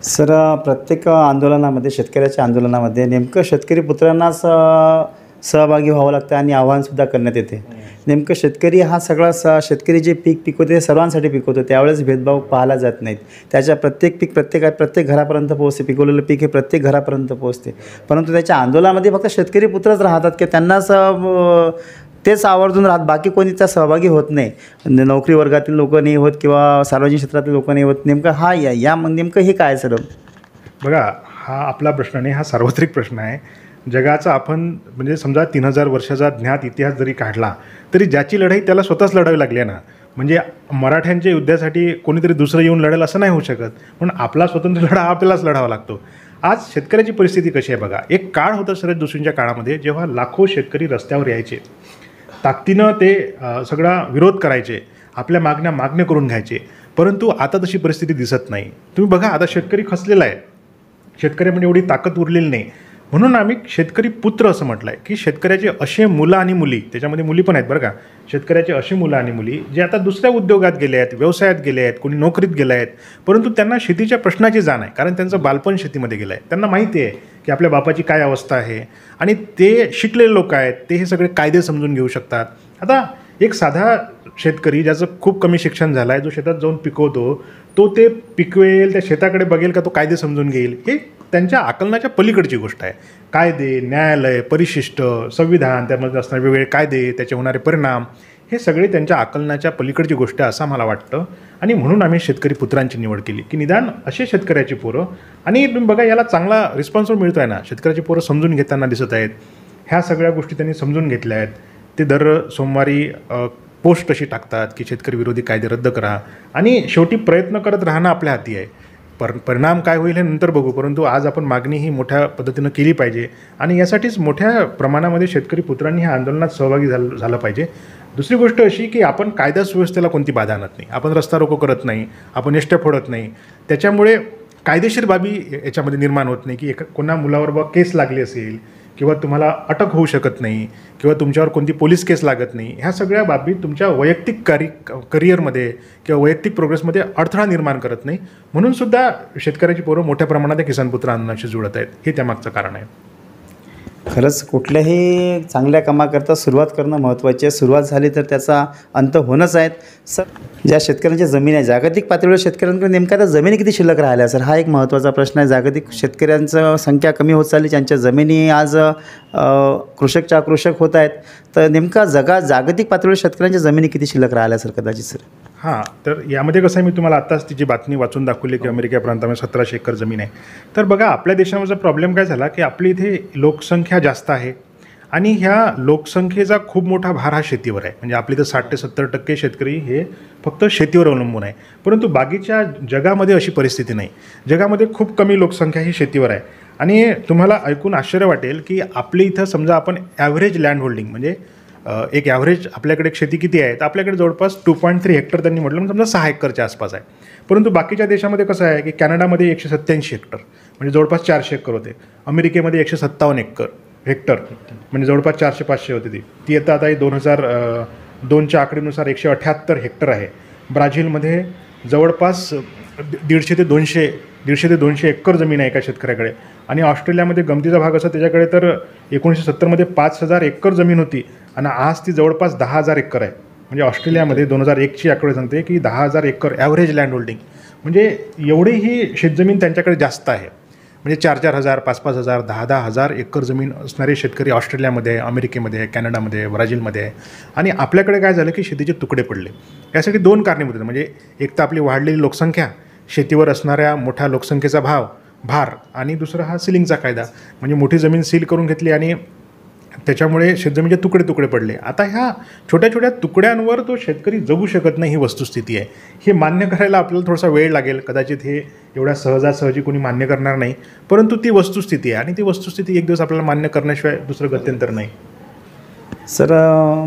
सर, प्रत्येक आंदोलनामध्ये, शेतकऱ्याच्या आंदोलनामध्ये नेमकं शेतकरी पुत्रांनाच सहभागी व्हावं लागतं आणि आव्हानसुद्धा करण्यात येते. नेमकं शेतकरी हा सगळा शेतकरी जे पीक पिकवते ते सर्वांसाठी पिकवतो, त्यावेळेस भेदभाव पाहायला जात नाहीत. त्याच्या प्रत्येक पीक प्रत्येक घरापर्यंत पोहोचते, पिकवलेलं पीक हे प्रत्येक घरापर्यंत पोहोचते. परंतु त्याच्या आंदोलनामध्ये फक्त शेतकरी पुत्रच राहतात की त्यांनाच तेच आवर्जून राहत, बाकी कोणी त्या सहभागी होत नाही. नोकरी वर्गातील लोक नाही होत किंवा सार्वजनिक क्षेत्रातील लोक नाही होत. नेमकं नेमकं हे काय सर? बघा, हा आपला प्रश्न नाही, हा सार्वत्रिक प्रश्न आहे. जगाचा आपण म्हणजे समजा 3000 वर्षाचा ज्ञात इतिहास जरी काढला तरी ज्याची लढाई त्याला स्वतःच लढावी लागली आहे ना. म्हणजे मराठ्यांच्या युद्धासाठी कोणीतरी दुसरं येऊन लढेल असं नाही होऊ शकत. पण आपला स्वतंत्र लढा आपल्यालाच लढावा लागतो. आज शेतकऱ्याची परिस्थिती कशी आहे बघा. एक काळ होता शरद जोशींच्या काळामध्ये जेव्हा लाखो शेतकरी रस्त्यावर यायचे, ताकदीनं ते सगळा विरोध करायचे, आपल्या मागण्या करून घ्यायचे. परंतु आता तशी परिस्थिती दिसत नाही. तुम्ही बघा, आता शेतकरी खचलेला आहे, शेतकऱ्यामध्ये एवढी ताकद उरलेली नाही. म्हणून आम्ही शेतकरी पुत्र असं म्हटलं आहे की शेतकऱ्याचे असे मुलं आणि मुली, त्याच्यामध्ये मुली पण आहेत बरं का, शेतकऱ्याचे असे मुलं आणि मुली जे आता दुसऱ्या उद्योगात गेले आहेत, व्यवसायात गेले आहेत, कोणी नोकरीत गेले आहेत, परंतु त्यांना शेतीच्या प्रश्नाची जाण आहे. कारण त्यांचं बालपण शेतीमध्ये गेलं आहे. त्यांना माहिती आहे की आपल्या बापाची काय अवस्था आहे आणि ते शिकलेले लोक आहेत, ते हे सगळे कायदे समजून घेऊ शकतात. आता एक साधा शेतकरी ज्याचं खूप कमी शिक्षण झालं आहे, जो शेतात जाऊन पिकवतो, तो ते पिकवेल, त्या शेताकडे बघेल का तो कायदे समजून घेईल? हे त्यांच्या आकलनाच्या पलीकडची गोष्ट आहे. कायदे, न्यायालय, परिशिष्ट, संविधान, त्यामध्ये असणारे वेगवेगळे कायदे, त्याचे होणारे परिणाम, हे सगळे त्यांच्या आकलनाच्या पलीकडची गोष्ट आहे असं मला वाटतं. आणि म्हणून आम्ही शेतकरी पुत्रांची निवड केली की निदान असे शेतकऱ्याची पोरं, आणि तुम्ही बघा याला चांगला रिस्पॉन्स मिळतो आहे ना, शेतकऱ्याची पोरं समजून घेताना दिसत आहेत. ह्या सगळ्या गोष्टी त्यांनी समजून घेतल्या आहेत. ते दर सोमवारी पोस्ट अशी टाकतात की शेतकरी विरोधी कायदे रद्द करा, आणि शेवटी प्रयत्न करत राहणं आपल्या हाती आहे. परिणाम काय होईल हे नंतर बघू, परंतु आज आपण मागणी ही मोठ्या पद्धतीनं केली पाहिजे, आणि यासाठीच मोठ्या प्रमाणामध्ये शेतकरी पुत्रांनी ह्या आंदोलनात सहभागी झालं पाहिजे. दुसरी गोष्ट अशी की आपण कायदा सुव्यवस्थेला कोणती बाधा आणत नाही, आपण रस्ता रोको करत नाही, आपण एसट्या फोडत नाही, त्याच्यामुळे कायदेशीर बाबी याच्यामध्ये निर्माण होत नाही की कोणा मुलावर केस लागली असेल किंवा तुम्हाला अटक होऊ शकत नाही किंवा तुमच्यावर कोणती पोलीस केस लागत नाही. ह्या सगळ्या बाबी तुमच्या वैयक्तिक करिअरमध्ये किंवा वैयक्तिक प्रोग्रेसमध्ये अडथळा निर्माण करत नाही. म्हणून सुद्धा शेतकऱ्याची पोरं मोठ्या प्रमाणात किसान पुत्र आंदोलनाशी जुळत आहेत, हे त्यामागचं कारण आहे. खरंच कुठल्याही चांगल्या कामाकरता सुरुवात करणं महत्त्वाची आहे. सुरुवात झाली तर त्याचा अंत होणंच आहे. सर, ज्या शेतकऱ्यांच्या जमीन आहे, जागतिक पातळीवर शेतकऱ्यांकडे नेमक्या त्या जमिनी किती शिल्लक राहिल्या सर, हा एक महत्त्वाचा प्रश्न आहे. जागतिक शेतकऱ्यांचं संख्या कमी होत चालली, ज्यांच्या जमिनी आज कृषकच्या आकृषक होत आहेत. तर नेमका जागतिक पातळीवर शेतकऱ्यांच्या जमिनी किती शिल्लक राहिल्या सर कदाचित सर? हां, तर यामध्ये कसं आहे, मी तुम्हाला आत्ताच तिची बातमी वाचून दाखवली की अमेरिका प्रांतामध्ये 1700 एकर जमीन आहे. तर बघा आपल्या देशाचा प्रॉब्लेम काय झाला की आपली इथे लोकसंख्या जास्त आहे, आणि ह्या लोकसंख्येचा खूप मोठा भार हा शेतीवर आहे. म्हणजे आपली तर 60 ते 70% शेतकरी हे फक्त शेतीवर अवलंबून आहे. परंतु बाकीच्या जगामध्ये अशी परिस्थिती नाही. जगामध्ये खूप कमी लोकसंख्या ही शेतीवर आहे. आणि तुम्हाला ऐकून आश्चर्य वाटेल की आपल्या इथं समजा आपण ॲव्हरेज लँड होल्डिंग म्हणजे एक ॲव्हरेज आपल्याकडे शेती किती आहे, तर आपल्याकडे जवळपास 2.3 हेक्टर त्यांनी म्हटलं म्हणजे समजा 6 एकरच्या आसपास आहे. परंतु बाकीच्या देशामध्ये कसं आहे की कॅनडामध्ये 187 हेक्टर म्हणजे जवळपास 400 एकर होते. अमेरिकेमध्ये 157 हेक्टर म्हणजे जवळपास 400-500 होती. ती येतं आता 2002च्या आकडेनुसार 178 हेक्टर आहे. ब्राझीलमध्ये जवळपास 150 ते 200 एकर जमीन आहे एका शेतकऱ्याकडे. आणि ऑस्ट्रेलियामध्ये गमतीचा भाग असा, त्याच्याकडे तर 1970मध्ये 5000 एकर जमीन होती आणि आज ती जवळपास 10,000 एकर आहे. म्हणजे ऑस्ट्रेलियामध्ये 2001ची आकडे सांगते की 10,000 एकर ॲव्हरेज लँड होल्डिंग, म्हणजे एवढी ही शेतजमीन त्यांच्याकडे जास्त आहे. म्हणजे 4,000, 5,000, 10,000 एकर जमीन असणारे शेतकरी ऑस्ट्रेलियामध्ये, अमेरिकेमध्ये, कॅनडामध्ये, ब्राझीलमध्ये आहे. आणि आपल्याकडे काय झालं की शेतीचे तुकडे पडले. यासाठी 2 कारणीभूत आहेत. म्हणजे एक तर आपली वाढलेली लोकसंख्या, शेतीवर असणाऱ्या मोठ्या लोकसंख्येचा भार, आणि दुसरा हा सिलिंगचा कायदा. म्हणजे मोठी जमीन सील करून घेतली आणि त्याच्यामुळे शेतजमीनचे तुकडे पडले. आता ह्या छोट्या छोट्या तुकड्यांवर तो शेतकरी जगू शकत नाही, ही वस्तुस्थिती आहे. हे मान्य करायला आपल्याला थोडासा वेळ लागेल, कदाचित हे एवढ्या सहजासहजी कोणी मान्य करणार नाही, परंतु ती वस्तुस्थिती आहे आणि ती वस्तुस्थिती एक दिवस आपल्याला मान्य करण्याशिवाय दुसरं गत्यंतर नाही. सर,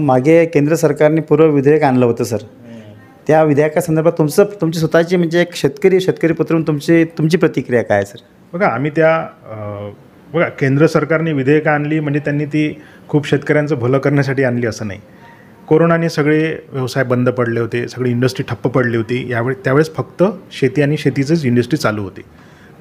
मागे केंद्र सरकारने पूर्व विधेयक आणलं होतं सर, त्या विधेयकासंदर्भात तुमची स्वतःची म्हणजे एक शेतकरी पुत्र म्हणून तुमची प्रतिक्रिया काय सर? बघा केंद्र सरकारने विधेयकं आणली म्हणजे त्यांनी ती खूप शेतकऱ्यांचं भलं करण्यासाठी आणली असं नाही. कोरोनाने सगळे व्यवसाय बंद पडले होते, सगळी इंडस्ट्री ठप्प पडली होती. त्यावेळेस फक्त शेती आणि शेतीचीच इंडस्ट्री चालू होती.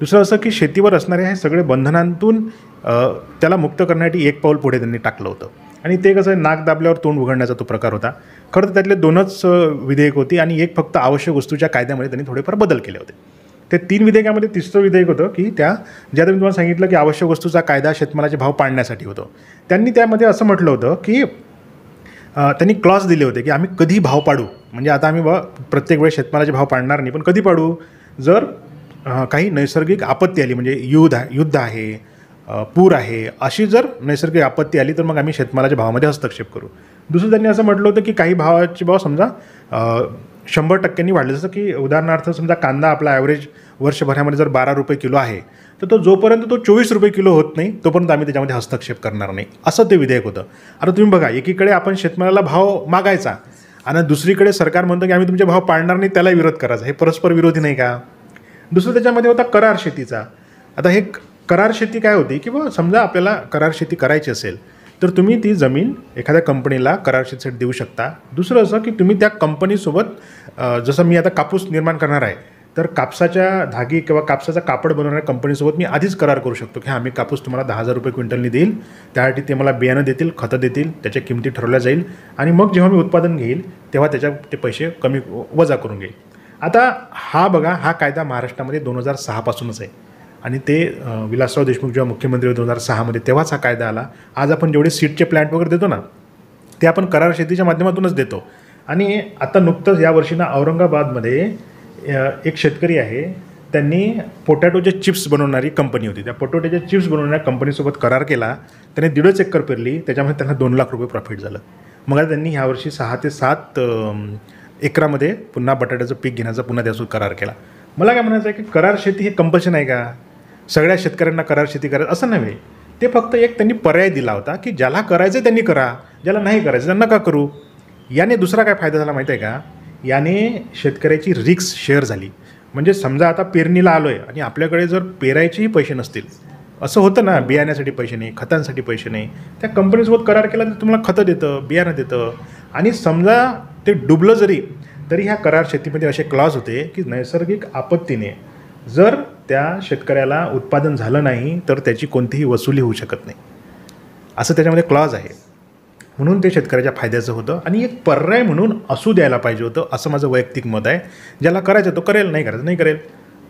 दुसरं असं की शेतीवर असणाऱ्या हे सगळे बंधनांतून त्याला मुक्त करण्यासाठी एक पाऊल पुढे त्यांनी टाकलं होतं. आणि ते कसं नाक दाबल्यावर तोंड उघडण्याचा तो प्रकार होता. खरं तर त्यातले 2च विधेयक होती आणि एक फक्त आवश्यक वस्तूच्या कायद्यामध्ये त्यांनी थोडेफार बदल केले होते. ते 3 विधेयकामध्ये 3रं विधेयक होतं की ज्या मी तुम्हाला सांगितलं की आवश्यक वस्तूचा कायदा शेतमालाचे भाव पाडण्यासाठी होतं. त्यांनी त्यामध्ये असं म्हटलं होतं की त्यांनी क्लॉज दिले होते की आम्ही कधी भाव पाडू, म्हणजे आता आम्ही प्रत्येक वेळेस शेतमालाचे भाव पाडणार नाही, पण कधी पाडू, जर काही नैसर्गिक आपत्ती आली, म्हणजे युद्ध आहे, पूर आहे, अशी जर नैसर्गिक आपत्ती आली तर मग आम्ही शेतमालाच्या भावामध्ये हस्तक्षेप करू. दुसरं त्यांनी असं म्हटलं होतं की काही भावाचे भाव समजा 100% वाढले. जसं की उदाहरणार्थ समजा कांदा आपला ॲव्हरेज वर्षभरामध्ये जर 12 रुपये किलो आहे, तर तो जोपर्यंत तो 24 रुपये किलो होत नाही तोपर्यंत आम्ही त्याच्यामध्ये हस्तक्षेप करणार नाही, असं ते विधेयक होतं. आता तुम्ही बघा, एकीकडे आपण शेतमालाला भाव मागायचा आणि दुसरीकडे सरकार म्हणतं की आम्ही तुमचे भाव पाडणार नाही, त्याला विरोध करायचा. हे परस्पर विरोधी नाही का? दुसरं त्याच्यामध्ये होता करार शेतीचा. आता हे करार शेती काय होती की समजा आपल्याला करार शेती करायची असेल तर तुम्ही ती जमीन एखाद्या कंपनीला करार शेतीसाठी देऊ शकता. दुसरं असं की तुम्ही त्या कंपनीसोबत, जसं मी आता कापूस निर्माण करणार आहे, तर कापसाच्या धागे किंवा कापसाचा कापड बनवणाऱ्या कंपनीसोबत मी आधीच करार करू शकतो की आम्ही कापूस तुम्हाला 10,000 रुपये क्विंटलनी देईल, त्यासाठी ते मला बियाणं देतील, खतं देतील, त्याच्या किमती ठरवल्या जाईल आणि मग जेव्हा मी उत्पादन घेईल तेव्हा त्याच्या ते पैसे कमी वजा करून घेईल. आता हा बघा, हा कायदा महाराष्ट्रामध्ये 2006 पासूनच आहे. आणि ते विलासराव देशमुख जेव्हा मुख्यमंत्री 2006मध्ये तेव्हाच हा कायदा आला. आज आपण जेवढे सीडचे प्लॅन्ट वगैरे देतो ना, ते आपण करार शेतीच्या माध्यमातूनच देतो. आणि आता नुकतंच यावर्षी ना औरंगाबादमध्ये एक शेतकरी आहे, त्यांनी पोटॅटोचे चिप्स बनवणारी कंपनी होती. त्या पोटॅटोचे चिप्स बनवणाऱ्या कंपनीसोबत करार केला. त्याने 1.5 एकर पेरली, त्याच्यामध्ये त्यांना 2 लाख रुपये प्रॉफिट झालं. मग आता त्यांनी ह्यावर्षी 6 ते 7 एकरामध्ये पुन्हा बटाट्याचं पीक घेण्याचा पुन्हा त्यासोबत करार केला. मला काय म्हणायचं आहे की करार शेती हे कंपल्शन आहे का? सगळ्या शेतकऱ्यांना करार शेती करायचं असं नव्हे. ते फक्त एक त्यांनी पर्याय दिला होता की ज्याला करायचं त्यांनी करा, ज्याला नाही करायचं त्यांना का करू. याने दुसरा काय फायदा झाला माहीत आहे का? याने शेतकऱ्याची रिस्क शेअर झाली. म्हणजे समजा आता पेरणीला आलो आहे आणि आपल्याकडे जर पेरायचेही पैसे नसतील, असं होतं ना, बियाण्यासाठी पैसे नाही, खतांसाठी पैसे नाही, त्या कंपनीसोबत करार केला तर तुम्हाला खतं देतं, बियाणं देतं. आणि समजा ते डुबलं जरी तरी ह्या करार शेतीमध्ये असे क्लॉज होते की नैसर्गिक आपत्तीने जर त्या शेतकऱ्याला उत्पादन झालं नाही तर त्याची कोणतीही वसुली होऊ शकत नाही, असं त्याच्यामध्ये क्लॉज आहे. म्हणून ते शेतकऱ्याच्या फायद्याचं होतं आणि एक पर्याय म्हणून असू द्यायला पाहिजे होतं, असं माझं वैयक्तिक मत आहे. ज्याला करायचं तो करेल, नाही करायचं नाही करेल.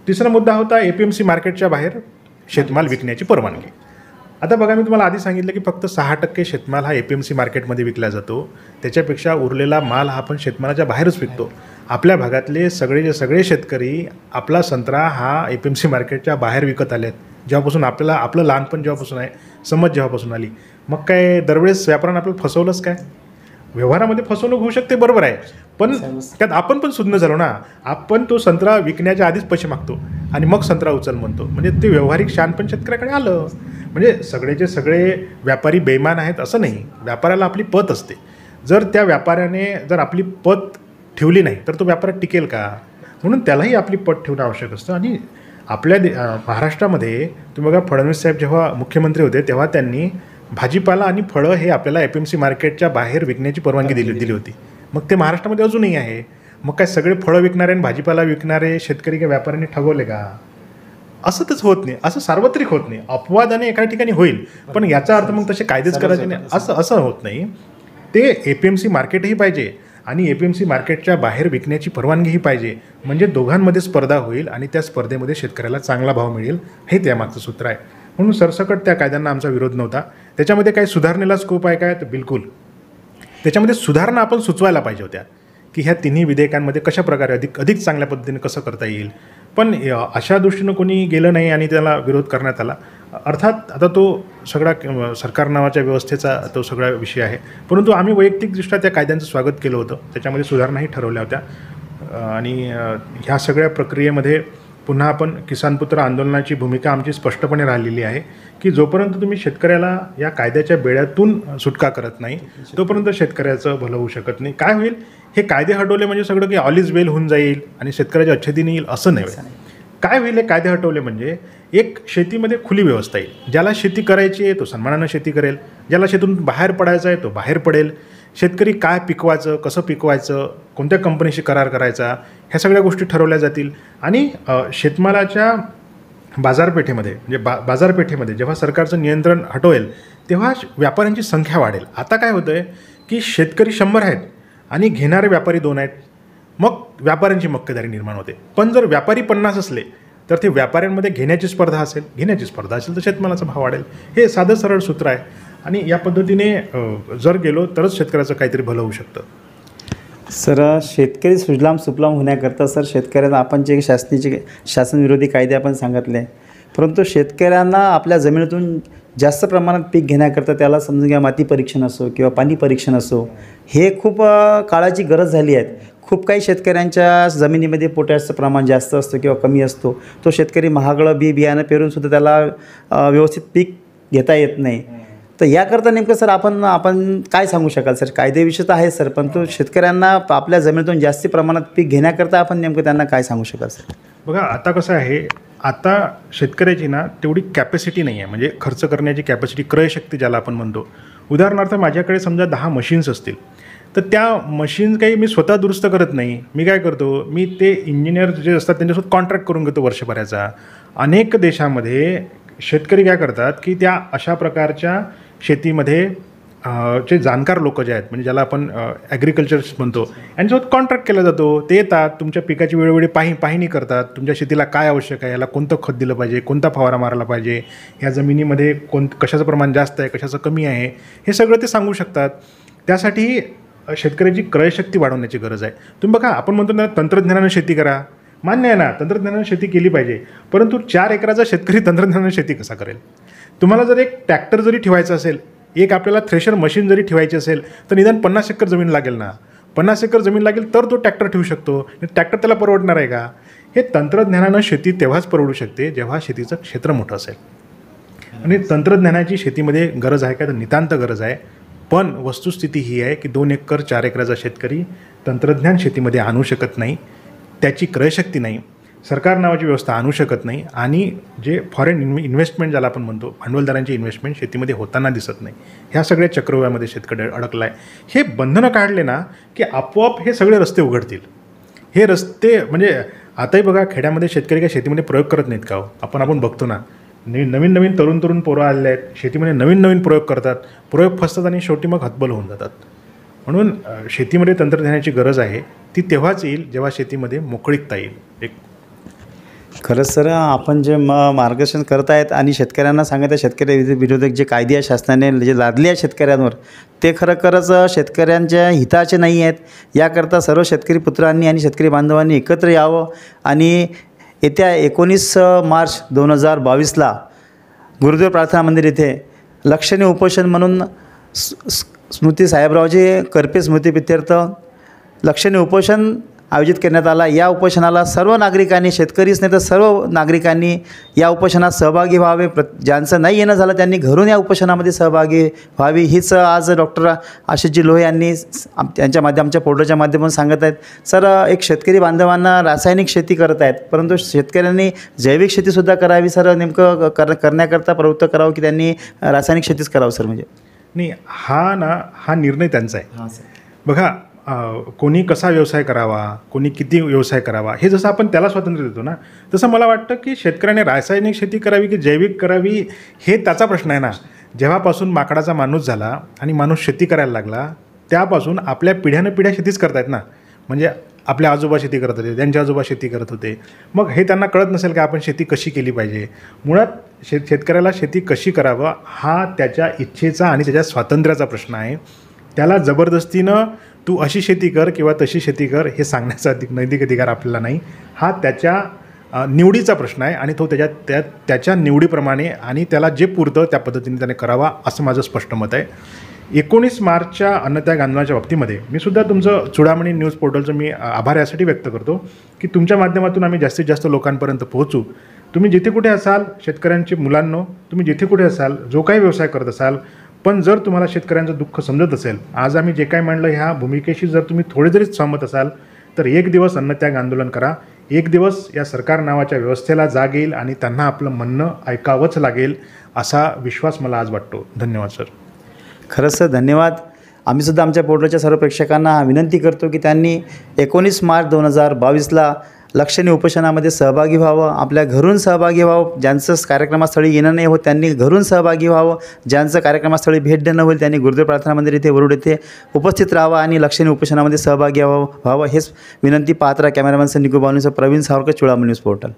तिसरा मुद्दा होता APMC मार्केटच्या बाहेर शेतमाल विकण्याची परवानगी. आता बघा, मी तुम्हाला आधी सांगितलं की फक्त 6% शेतमाल हा APMC मार्केटमध्ये विकला जातो. त्याच्यापेक्षा उरलेला माल हा आपण शेतमालाच्या बाहेरच विकतो. आपल्या भागातले सगळे शेतकरी आपला संत्रा हा APMC मार्केटच्या बाहेर विकत आले आहेत. जेव्हापासून आपलं लहानपण जेव्हापासून आहे, समज जेव्हापासून आली, मग काय दरवेळेस व्यापाऱ्यानं आपल्याला फसवलंच काय? व्यवहारामध्ये फसवणूक होऊ शकते, बरोबर आहे, पण त्यात आपण पण सुज्ञ झालो ना. आपण तो संत्रा विकण्याच्या आधीच पैसे मागतो आणि मग संत्रा उचल म्हणतो. म्हणजे ते व्यावहारिक शहाणपण शेतकऱ्याकडे आलं. म्हणजे सगळेचे सगळे व्यापारी बेईमान आहेत असं नाही. व्यापाऱ्याला आपली पत असते. जर त्या व्यापाऱ्याने जर आपली पत ठेवली नाही तर तो व्यापार टिकेल का? म्हणून त्यालाही आपली पत ठेवणं आवश्यक असतं. आणि आपल्या महाराष्ट्रामध्ये तुम्ही बघा, फडणवीस साहेब जेव्हा मुख्यमंत्री होते तेव्हा त्यांनी भाजीपाला आणि फळं हे आपल्याला APMC मार्केटच्या बाहेर विकण्याची परवानगी दिली होती. मग ते महाराष्ट्रामध्ये अजूनही आहे. मग काय सगळे फळं विकणारे आणि भाजीपाला विकणारे शेतकरी किंवा व्यापाऱ्यांनी ठगवले का? असं तरच होत नाही, असं सार्वत्रिक होत नाही. अपवादाने एका ठिकाणी होईल, पण याचा अर्थ मग तसे कायदेच करायचे नाही असं होत नाही. ते APMC मार्केटही पाहिजे आणि APMC मार्केटच्या बाहेर विकण्याची परवानगीही पाहिजे. म्हणजे दोघांमध्ये स्पर्धा होईल आणि त्या स्पर्धेमध्ये शेतकऱ्याला चांगला भाव मिळेल, हे त्यामागचं सूत्र आहे. म्हणून सरसकट त्या कायद्यांना आमचा विरोध नव्हता. त्याच्यामध्ये काही सुधारणेला स्कोप आहे काय? तर बिलकुल. त्याच्यामध्ये सुधारणा आपण सुचवायला पाहिजे होत्या की ह्या तिन्ही विधेयकांमध्ये कशा प्रकारे अधिक चांगल्या पद्धतीने कसं करता येईल. पण अशा दृष्टीनं कोणी गेलं नाही आणि त्याला विरोध करण्यात आला. अर्थात आता तो सगळा सरकार नावाच्या व्यवस्थेचा तो सगळा विषय आहे. परंतु आम्ही वैयक्तिकदृष्ट्या त्या कायद्यांचं स्वागत केलं होतं. त्याच्यामध्ये सुधारणाही ठरवल्या होत्या. आणि ह्या सगळ्या प्रक्रियेमध्ये पुन्हा आपण किसानपुत्र आंदोलनाची भूमिका आमची स्पष्टपणे राहिलेली आहे की जोपर्यंत तुम्ही शेतकऱ्याला या कायद्याच्या बेड्यातून सुटका करत नाही तोपर्यंत शेतकऱ्याचं भलं होऊ शकत नाही. काय होईल, हे कायदे हटवले म्हणजे सगळं की ऑल इज वेल होऊन जाईल आणि शेतकऱ्याच्या अच्छेदीने येईल असं नाही. काय होईल, हे कायदे हटवले म्हणजे एक शेतीमध्ये खुली व्यवस्था येईल. ज्याला शेती करायची आहे तो सन्मानानं शेती करेल, ज्याला शेतीतून बाहेर पडायचं आहे तो बाहेर पडेल. शेतकरी काय पिकवायचं, कसं पिकवायचं, कोणत्या कंपनीशी करार करायचा, ह्या सगळ्या गोष्टी ठरवल्या जातील. आणि शेतमालाच्या बाजारपेठेमध्ये म्हणजे बाजारपेठेमध्ये जेव्हा सरकारचं नियंत्रण हटवेल तेव्हा व्यापाऱ्यांची संख्या वाढेल. आता काय होतं आहे की शेतकरी 100 आहेत आणि घेणारे व्यापारी 2 आहेत, मग व्यापाऱ्यांची मक्तेदारी निर्माण होते. पण जर व्यापारी 50 असले तर ते व्यापाऱ्यांमध्ये घेण्याची स्पर्धा असेल तर शेतमालाचा भाव वाढेल. हे साधं सरळ सूत्र आहे. आणि या पद्धतीने जर गेलो तरच शेतकऱ्याचं काहीतरी भलं होऊ शकतं. सर, शेतकरी सुजलाम सुफलाम होण्याकरता सर शेतकऱ्यांना आपण जे शासनविरोधी कायदे आपण सांगितले, परंतु शेतकऱ्यांना आपल्या जमिनीतून जास्त प्रमाणात पीक घेण्याकरता त्याला समजून घ्या माती परीक्षण असो किंवा पाणी परीक्षण असो, हे खूप काळाची गरज झाली आहे. खूप काही शेतकऱ्यांच्या जमिनीमध्ये पोटॅशचं प्रमाण जास्त असतं किंवा कमी असतो. तो शेतकरी महागडं बियाणं पेरूनसुद्धा त्याला व्यवस्थित पीक घेता येत नाही. तर याकरता नेमकं सर आपण काय सांगू शकाल सर? कायदेविषय तर आहे सर, पण तो शेतकऱ्यांना आपल्या जमिनीतून जास्ती प्रमाणात पीक घेण्याकरता आपण नेमकं त्यांना काय सांगू शकाल सर? बघा, आता कसं आहे, आता शेतकऱ्याची ना तेवढी कॅपॅसिटी नाही आहे. म्हणजे खर्च करण्याची कॅपॅसिटी, क्रयशक्ती ज्याला आपण म्हणतो. उदाहरणार्थ माझ्याकडे समजा 10 मशीन्स असतील तर त्या मशीन्स काही मी स्वतः दुरुस्त करत नाही. मी काय करतो, मी ते इंजिनियर जे असतात त्यांच्यासोबत कॉन्ट्रॅक्ट करून घेतो वर्षभराचा. अनेक देशामध्ये शेतकरी काय करतात की त्या अशा प्रकारच्या शेतीमध्ये जे जाणकार लोक जे आहेत, म्हणजे ज्याला आपण ॲग्रिकल्चर्स म्हणतो, यांच्यासोबत कॉन्ट्रॅक्ट केला जातो. ते येतात, तुमच्या पिकाची वेळोवेळी पाहणी करतात, तुमच्या शेतीला काय आवश्यक आहे, याला कोणतं खत दिलं पाहिजे, कोणता फवारा मारायला पाहिजे, ह्या जमिनीमध्ये कशाचं प्रमाण जास्त आहे, कशाचं कमी आहे, हे सगळं ते सांगू शकतात. त्यासाठी शेतकऱ्याची क्रयशक्ती वाढवण्याची गरज आहे. तुम्ही बघा, आपण म्हणतो ना तंत्रज्ञानानं शेती करा. मान्य आहे ना, तंत्रज्ञानानं शेती केली पाहिजे, परंतु 4 एकराचा शेतकरी तंत्रज्ञानानं शेती कसा करेल? तुम्हाला जर एक ट्रॅक्टर जरी ठेवायचा असेल, एक आपल्याला थ्रेशर मशीन जरी ठेवायची असेल, तर निदान 50 एकर जमीन लागेल ना. 50 एकर जमीन लागेल तर तो ट्रॅक्टर ठेवू शकतो. ट्रॅक्टर त्याला परवडणार आहे का? हे तंत्रज्ञानानं शेती तेव्हाच परवडू शकते जेव्हा शेतीचं क्षेत्र मोठं असेल. आणि तंत्रज्ञानाची शेतीमध्ये गरज आहे का? तर नितांत गरज आहे. पण वस्तुस्थिती ही आहे की 2 एकर 4 एकराचा शेतकरी तंत्रज्ञान शेतीमध्ये आणू शकत नाही, त्याची क्रयशक्ती नाही, सरकार नावाची व्यवस्था आणू शकत नाही, आणि जे फॉरेन इन्व्हेस्टमेंट ज्याला आपण म्हणतो, भांडवलदारांची इन्व्हेस्टमेंट शेतीमध्ये होताना दिसत नाही. ह्या सगळ्या चक्रव्यूहामध्ये शेतकरी अडकला आहे. हे बंधनं काढले ना की आपोआप हे सगळे रस्ते उघडतील. हे रस्ते म्हणजे आताही बघा, खेड्यामध्ये शेतकरी काय शेतीमध्ये प्रयोग करत नाहीत का हो? आपण बघतो ना, नवीन तरुण पोरं आलेले आहेत, शेतीमध्ये नवीन प्रयोग करतात, प्रयोग फसतात आणि शेवटी मग हतबल होऊन जातात. म्हणून शेतीमध्ये तंत्रज्ञानाची गरज आहे. ती तेव्हाच येईल जेव्हा शेतीमध्ये मोकळीकता येईल. खरंच सर, आपण जे मार्गदर्शन करत आहेत आणि शेतकऱ्यांना सांगत आहे, शेतकरी विरोधक जे कायदे आहे शासनाने जे लादले आहेत शेतकऱ्यांवर, ते खरंच शेतकऱ्यांच्या हिताचे नाही आहेत. याकरता सर्व शेतकरी पुत्रांनी आणि शेतकरी बांधवांनी एकत्र यावं आणि येत्या 19 मार्च 2022ला गुरुदेव प्रार्थना मंदिर इथे लक्षणीय उपोषण म्हणून स्मृती साहेबरावजी करपे स्मृतिप्रित्यर्थ लक्षणीय उपोषण आयोजित करण्यात आला. या उपोषणाला सर्व नागरिकांनी, शेतकरीच नाही तर सर्व नागरिकांनी या उपोषणात सहभागी व्हावे. ज्यांचं नाही येणं झालं त्यांनी घरून या उपोषणामध्ये सहभागी व्हावी, हीच आज डॉक्टर आशिषजी लोहे यांनी त्यांच्या आमच्या पोर्टलच्या माध्यमातून सांगत आहेत. सर, एक शेतकरी बांधवांना रासायनिक शेती करत आहेत, परंतु शेतकऱ्यांनी जैविक शेतीसुद्धा करावी. सर, नेमकं करण्याकरता प्रवृत्त करावं की त्यांनी रासायनिक शेतीच करावं? सर, म्हणजे नाही, हा निर्णय त्यांचा आहे. हां सर. बघा, कोणी कसा व्यवसाय करावा, कोणी किती व्यवसाय करावा, हे जसं आपण त्याला स्वातंत्र्य देतो ना, तसं मला वाटतं की शेतकऱ्याने रासायनिक शेती करावी की जैविक करावी, हे त्याचा प्रश्न आहे ना. जेव्हापासून माकडाचा माणूस झाला आणि माणूस शेती करायला लागला, त्यापासून आपल्या पिढ्या शेतीच करतायत ना. म्हणजे आपल्या आजोबा शेती करत होते, त्यांचे आजोबा शेती करत होते. मग हे त्यांना कळत नसेल का आपण शेती कशी केली पाहिजे? मुळात शेतकऱ्याला शेती कशी करावं हा त्याच्या इच्छेचा आणि त्याच्या स्वातंत्र्याचा प्रश्न आहे. त्याला जबरदस्तीनं तू अशी शेती कर किंवा तशी शेती कर हे सांगण्याचा नैतिक अधिकार आपल्याला नाही. हा त्याच्या निवडीचा प्रश्न आहे आणि तो त्याच्या निवडीप्रमाणे आणि त्याला जे पुरतं त्या पद्धतीने त्याने करावा, असं माझं स्पष्ट मत आहे. 19 मार्चच्या अन्नत्याग आंदोलनाच्या बाबतीमध्ये मी सुद्धा तुमचं चुडामणी न्यूज पोर्टलचं मी आभार यासाठी व्यक्त करतो की तुमच्या माध्यमातून आम्ही जास्तीत जास्त लोकांपर्यंत पोहोचू. तुम्ही जिथे कुठे असाल, शेतकऱ्यांचे मुलांनो, तुम्ही जिथे कुठे असाल, जो काही व्यवसाय करत असाल, पण जर तुम्हाला शेतकऱ्यांचं दुःख समजत असेल, आज आम्ही जे काय म्हणलं ह्या भूमिकेशी जर तुम्ही थोडे जरी सहमत असाल, तर एक दिवस अन्नत्याग आंदोलन करा. एक दिवस या सरकार नावाच्या व्यवस्थेला जाग येईल आणि त्यांना आपलं म्हणणं ऐकावंच लागेल, असा विश्वास मला आज वाटतो. धन्यवाद सर. खरंच सर, धन्यवाद. आम्ही सुद्धा आमच्या पोर्टलच्या सर्व प्रेक्षकांना विनंती करतो की त्यांनी 19 मार्च 2022ला लक्षणीय उपोषणामध्ये सहभागी व्हावं, आपल्या घरून सहभागी व्हावं. ज्यांचं कार्यक्रमस्थळी येणं नाही होत त्यांनी घरून सहभागी व्हावं, ज्यांचं कार्यक्रमस्थळी भेट देणं होईल त्यांनी गुरुदेव प्रार्थना मंदिर इथे वरुड येथे उपस्थित राहावं आणि लक्षणीय उपोषणामध्ये सहभागी व्हावं. हेच विनंती. पाहत राहा कॅमेरामॅन संदीप बावनेसह प्रवीण सावरकर, चुडामणी न्यूज पोर्टल.